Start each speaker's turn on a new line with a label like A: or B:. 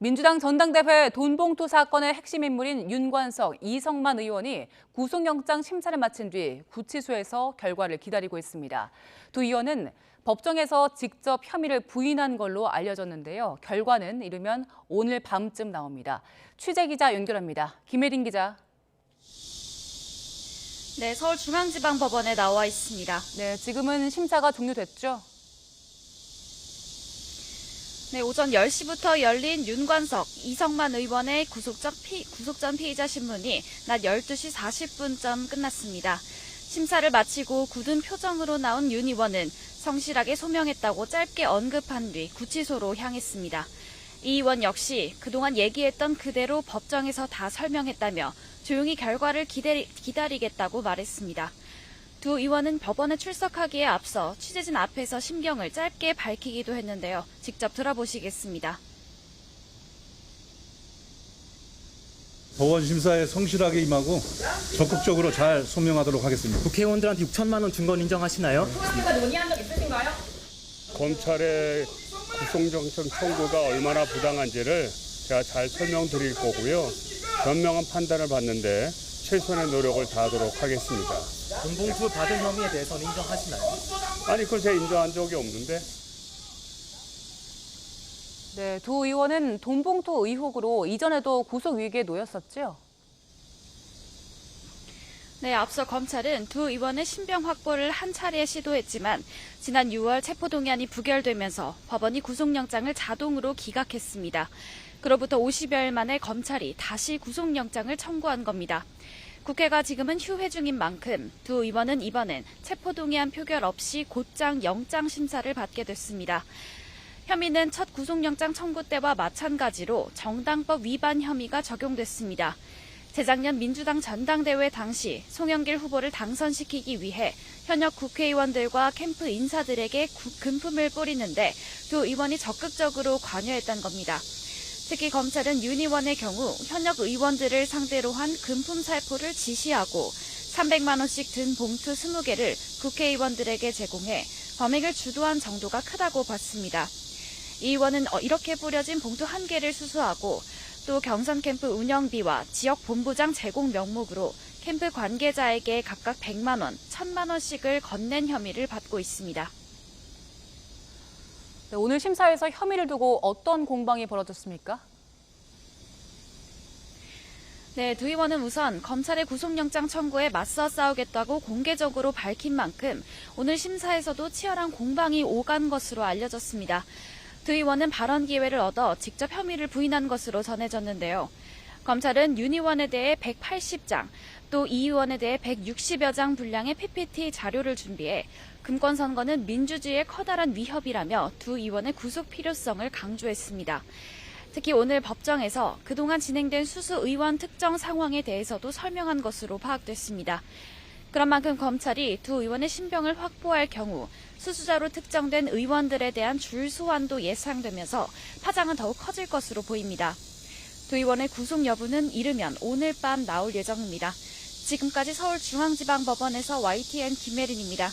A: 민주당 전당대회 돈봉투 사건의 핵심 인물인 윤관석, 이성만 의원이 구속영장 심사를 마친 뒤 구치소에서 결과를 기다리고 있습니다. 두 의원은 법정에서 직접 혐의를 부인한 걸로 알려졌는데요. 결과는 이르면 오늘 밤쯤 나옵니다. 취재기자 연결합니다. 김혜린 기자.
B: 네, 서울중앙지방법원에 나와 있습니다.
A: 네, 지금은 심사가 종료됐죠?
B: 네, 오전 10시부터 열린 윤관석, 이성만 의원의 구속 전 피의자 신문이 낮 12시 40분쯤 끝났습니다. 심사를 마치고 굳은 표정으로 나온 윤 의원은 성실하게 소명했다고 짧게 언급한 뒤 구치소로 향했습니다. 이 의원 역시 그동안 얘기했던 그대로 법정에서 다 설명했다며 조용히 결과를 기다리겠다고 말했습니다. 두 의원은 법원에 출석하기에 앞서 취재진 앞에서 심경을 짧게 밝히기도 했는데요. 직접 들어보시겠습니다.
C: 법원 심사에 성실하게 임하고 적극적으로 잘 소명하도록 하겠습니다.
D: 국회의원들한테 6천만 원 준 건 인정하시나요?
E: 소감과 논의한 적 있으신가요?
F: 검찰의 구속영장 청구가 얼마나 부당한지를 제가 잘 설명드릴 거고요. 현명한 판단을 받는데 최선의 노력을 다하도록 하겠습니다.
D: 돈봉투 받은 혐의에 대해서는 인정하시나요?
F: 아니, 그걸 제가 인정한 적이 없는데.
A: 네, 두 의원은 돈봉투 의혹으로 이전에도 구속 위기에 놓였었죠?
B: 네, 앞서 검찰은 두 의원의 신병 확보를 한 차례 시도했지만 지난 6월 체포동의안이 부결되면서 법원이 구속영장을 자동으로 기각했습니다. 그로부터 50여일 만에 검찰이 다시 구속영장을 청구한 겁니다. 국회가 지금은 휴회 중인 만큼 두 의원은 이번엔 체포동의안 표결 없이 곧장 영장 심사를 받게 됐습니다. 혐의는 첫 구속영장 청구 때와 마찬가지로 정당법 위반 혐의가 적용됐습니다. 재작년 민주당 전당대회 당시 송영길 후보를 당선시키기 위해 현역 국회의원들과 캠프 인사들에게 금품을 뿌리는데 두 의원이 적극적으로 관여했던 겁니다. 특히 검찰은 윤 의원의 경우 현역 의원들을 상대로 한 금품 살포를 지시하고 300만 원씩 든 봉투 20개를 국회의원들에게 제공해 범행을 주도한 정도가 크다고 봤습니다. 이 의원은 이렇게 뿌려진 봉투 1개를 수수하고 또 경선 캠프 운영비와 지역 본부장 제공 명목으로 캠프 관계자에게 각각 100만 원, 1000만 원씩을 건넨 혐의를 받고 있습니다.
A: 네, 오늘 심사에서 혐의를 두고 어떤 공방이 벌어졌습니까?
B: 네, 두 의원은 우선 검찰의 구속영장 청구에 맞서 싸우겠다고 공개적으로 밝힌 만큼 오늘 심사에서도 치열한 공방이 오간 것으로 알려졌습니다. 두 의원은 발언 기회를 얻어 직접 혐의를 부인한 것으로 전해졌는데요. 검찰은 윤 의원에 대해 180장, 또 이 의원에 대해 160여 장 분량의 PPT 자료를 준비해 금권 선거는 민주주의의 커다란 위협이라며 두 의원의 구속 필요성을 강조했습니다. 특히 오늘 법정에서 그동안 진행된 수수 의원 특정 상황에 대해서도 설명한 것으로 파악됐습니다. 그런 만큼 검찰이 두 의원의 신병을 확보할 경우 수수자로 특정된 의원들에 대한 줄 소환도 예상되면서 파장은 더욱 커질 것으로 보입니다. 두 의원의 구속 여부는 이르면 오늘 밤 나올 예정입니다. 지금까지 서울중앙지방법원에서 YTN 김혜린입니다.